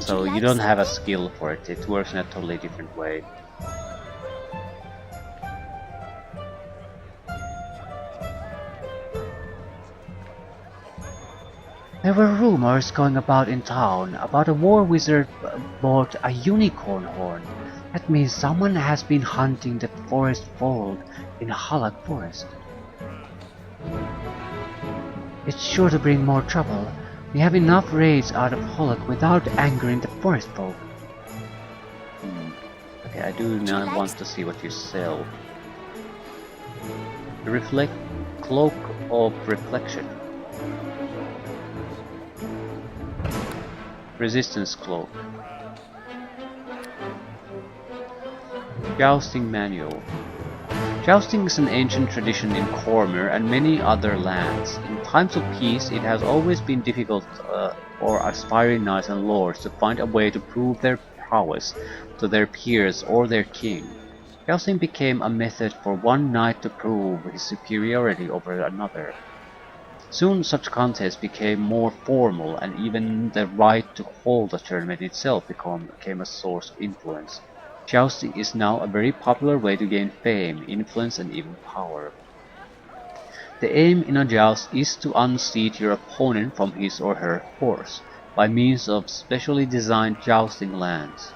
So you don't have a skill for it, it works in a totally different way. There were rumors going about in town about a war wizard bought a unicorn horn. That means someone has been hunting the forest fold in Halak Forest. It's sure to bring more trouble. We have enough raids out of Halak without angering the forest folk. Okay, I do now want to see what you sell. Reflect Cloak of Reflection. Resistance Cloak. Jousting Manual. Jousting is an ancient tradition in Cormyr and many other lands. In times of peace, it has always been difficult for aspiring knights and lords to find a way to prove their prowess to their peers or their king. Jousting became a method for one knight to prove his superiority over another. Soon such contests became more formal, and even the right to hold a tournament itself became a source of influence. Jousting is now a very popular way to gain fame, influence, and even power. The aim in a joust is to unseat your opponent from his or her horse, by means of specially designed jousting lances.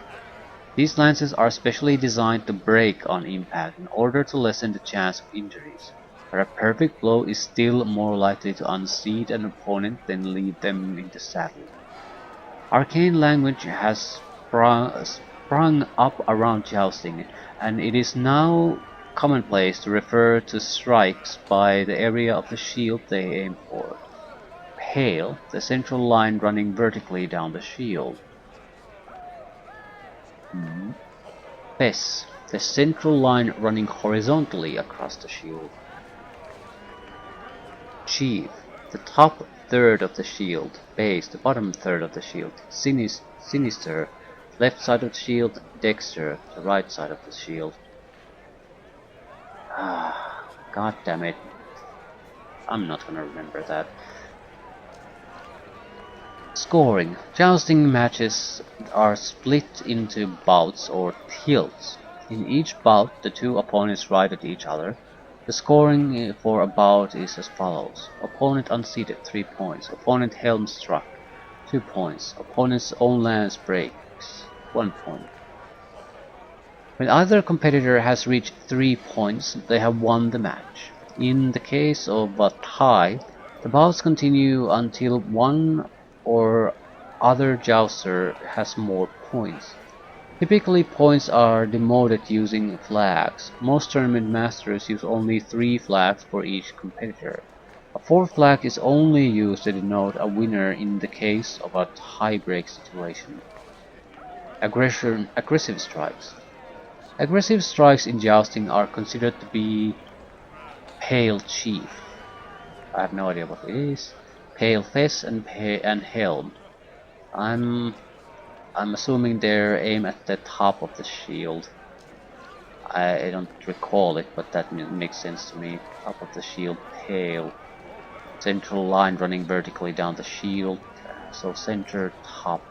These lances are specially designed to break on impact in order to lessen the chance of injuries, but a perfect blow is still more likely to unseat an opponent than lead them into saddle. Arcane language has sprung up around jousting, and it is now commonplace to refer to strikes by the area of the shield they aim for. Hail, the central line running vertically down the shield. Fess, the central line running horizontally across the shield. Sheath, the top third of the shield. Base, the bottom third of the shield. Sinister, left side of the shield. Dexter, the right side of the shield. Ah, god damn it. I'm not gonna remember that. Scoring. Jousting matches are split into bouts or tilts. In each bout, the two opponents ride at each other. The scoring for a bout is as follows. Opponent unseated 3 points. Opponent helm struck 2 points. Opponent's own lance breaks 1 point. When either competitor has reached 3 points, they have won the match. In the case of a tie, the bouts continue until one or other jouster has more points. Typically, points are demoted using flags. Most tournament masters use only 3 flags for each competitor. A 4th flag is only used to denote a winner in the case of a tie-break situation. Aggressive strikes. Aggressive strikes in jousting are considered to be Pale Chief. I have no idea what it is. Pale Fess and Helm. I'm assuming they're aimed at the top of the shield. I don't recall it, but that makes sense to me. Top of the shield, pale. Central line running vertically down the shield. So center, top.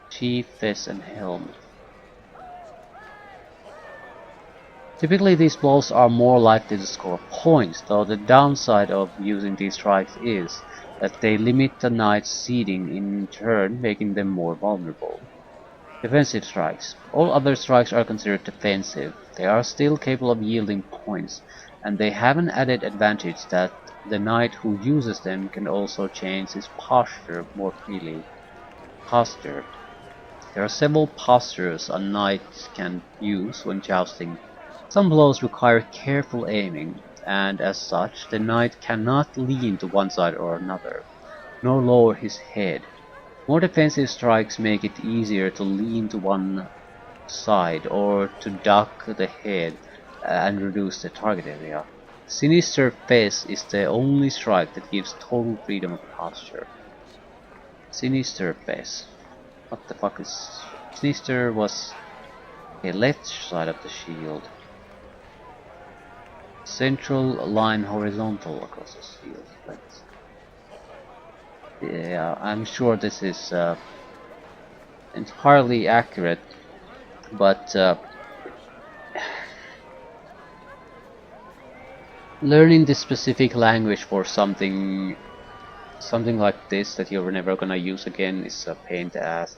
Chief, Fess, and Helm. Typically these blows are more likely to score points, though the downside of using these strikes is that they limit the knight's seeding in turn, making them more vulnerable. Defensive strikes. All other strikes are considered defensive. They are still capable of yielding points, and they have an added advantage that the knight who uses them can also change his posture more freely. Posture. There are several postures a knight can use when jousting. Some blows require careful aiming, and as such, the knight cannot lean to one side or another, nor lower his head. More defensive strikes make it easier to lean to one side or to duck the head and reduce the target area. Sinister Fess is the only strike that gives total freedom of posture. Sinister Fess. What the fuck is... Sinister was the left side of the shield. Central line horizontal across the shield. Yeah, I'm sure this is entirely accurate, but learning the specific language for something like this that you're never gonna use again is a pain to ask.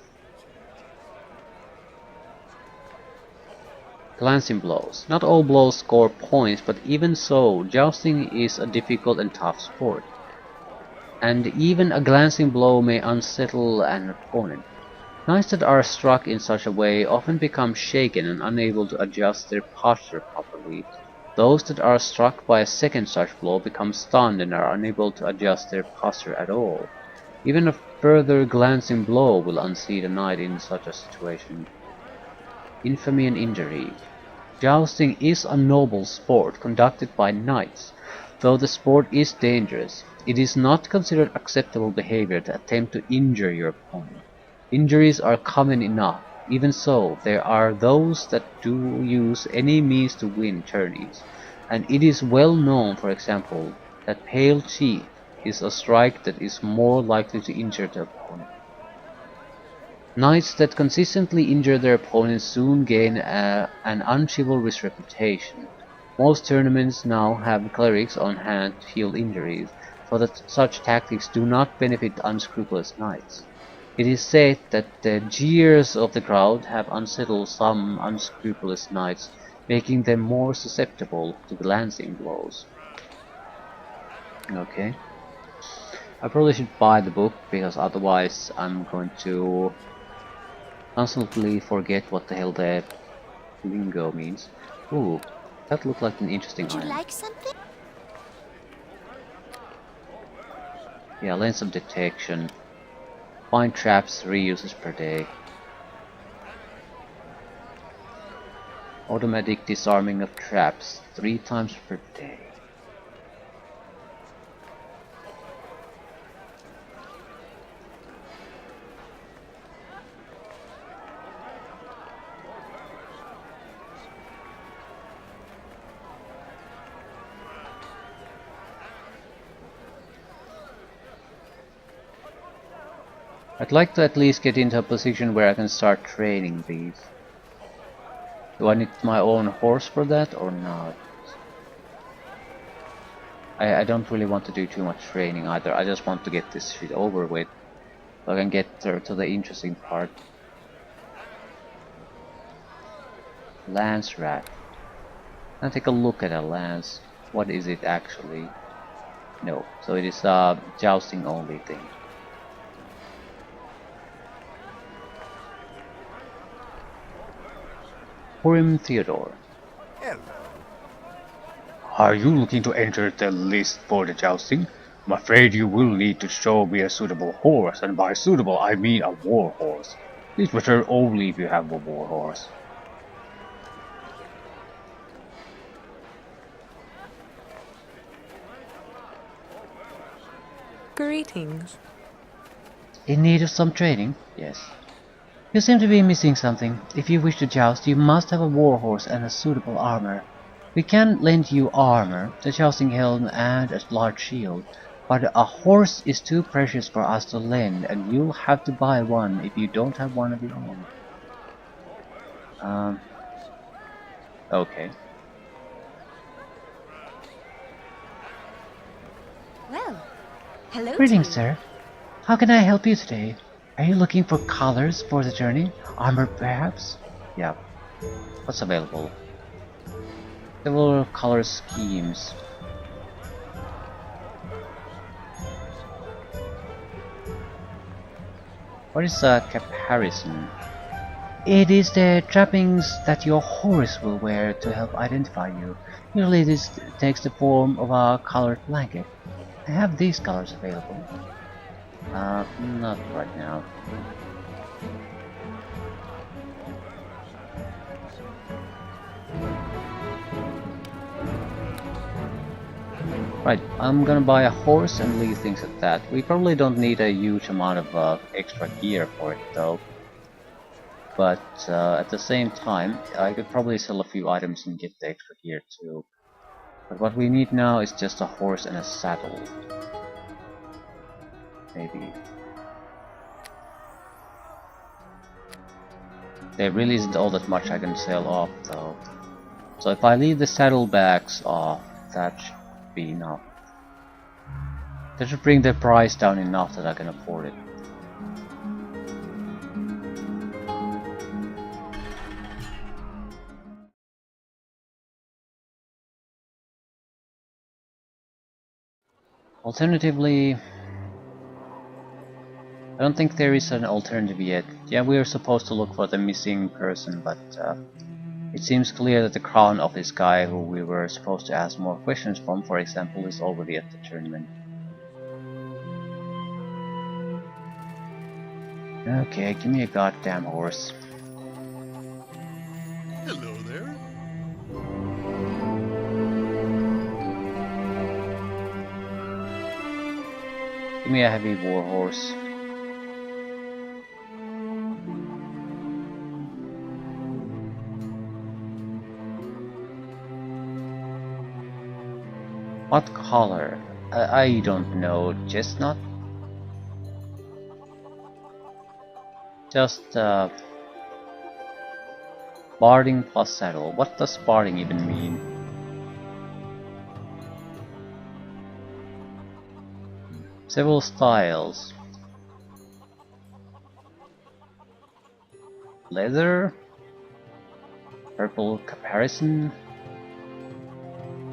Glancing blows. Not all blows score points, but even so, jousting is a difficult and tough sport. and even a glancing blow may unsettle an opponent. Knights that are struck in such a way often become shaken and unable to adjust their posture properly. Those that are struck by a second such blow become stunned and are unable to adjust their posture at all. Even a further glancing blow will unseat a knight in such a situation. Infamy and injury. Jousting is a noble sport conducted by knights. Though the sport is dangerous, it is not considered acceptable behavior to attempt to injure your opponent. Injuries are common enough. Even so, there are those that do use any means to win tourneys, and it is well known, for example, that pale teeth is a strike that is more likely to injure the opponent. Knights that consistently injure their opponents soon gain an unchivalrous reputation. Most tournaments now have clerics on hand to heal injuries, so that such tactics do not benefit unscrupulous knights. It is said that the jeers of the crowd have unsettled some unscrupulous knights, making them more susceptible to glancing blows. Okay. I probably should buy the book, because otherwise I'm going to constantly forget what the hell the lingo means. Ooh, that looked like an interesting Would you item. like something? Yeah, lens of detection. Find traps 3 uses per day. Automatic disarming of traps 3 times per day. I'd like to at least get into a position where I can start training these. Do I need my own horse for that or not? I don't really want to do too much training either. I just want to get this shit over with, so I can get to the interesting part. Lance rat. Now take a look at a lance. What is it actually? No, so it is a jousting only thing. Purim Theodore. Hello. Are you looking to enter the list for the jousting? I'm afraid you will need to show me a suitable horse, and by suitable I mean a war horse. Please return only if you have a war horse. Greetings. In need of some training? Yes. You seem to be missing something. If you wish to joust, you must have a warhorse and a suitable armor. We can lend you armor, the jousting helm and a large shield, but a horse is too precious for us to lend, and you'll have to buy one if you don't have one of your own. Okay. Well, hello Greetings, to you. sir. How can I help you today? Are you looking for colors for the journey? Armor, perhaps? Yeah. What's available? Several color schemes. What is a caparison? It is the trappings that your horse will wear to help identify you. Usually this takes the form of a colored blanket. I have these colors available. Not right now. Right, I'm gonna buy a horse and leave things at that. We probably don't need a huge amount of extra gear for it though. But at the same time, I could probably sell a few items and get the extra gear too. But what we need now is just a horse and a saddle. Maybe. There really isn't all that much I can sell off though. So if I leave the saddlebags off, that should be enough. That should bring the price down enough that I can afford it. Alternatively, I don't think there is an alternative yet. Yeah, we are supposed to look for the missing person, but it seems clear that the crown of this guy who we were supposed to ask more questions from, for example, is already at the tournament. Okay, give me a goddamn horse. Hello there. Give me a heavy war horse. What color? I don't know. Chestnut? Just barding plus saddle. What does barding even mean? Several styles. Leather. Purple comparison.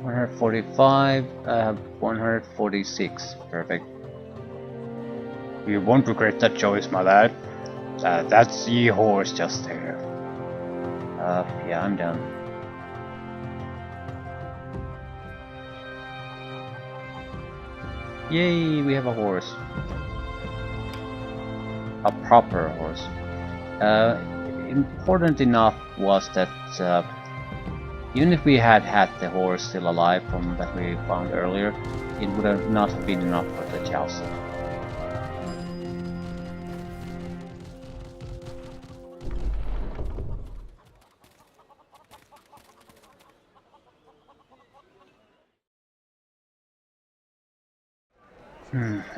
145. I have 146. Perfect. You won't regret that choice, my lad. That's the horse just there. Yeah, I'm done. Yay, we have a horse. A proper horse. Important enough was that even if we had had the horse still alive from that we found earlier, it would have not been enough for the joust.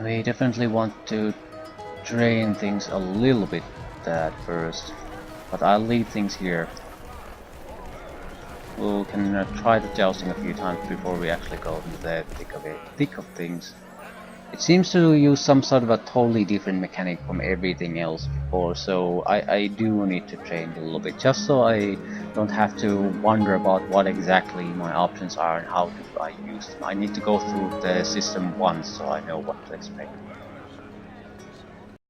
We definitely want to train things a little bit at first, but I'll leave things here. We can try the jousting a few times before we actually go into the thick of things. It seems to use some sort of a totally different mechanic from everything else before, so I do need to train a little bit, just so I don't have to wonder about what exactly my options are and how do I use them. I need to go through the system once so I know what to expect.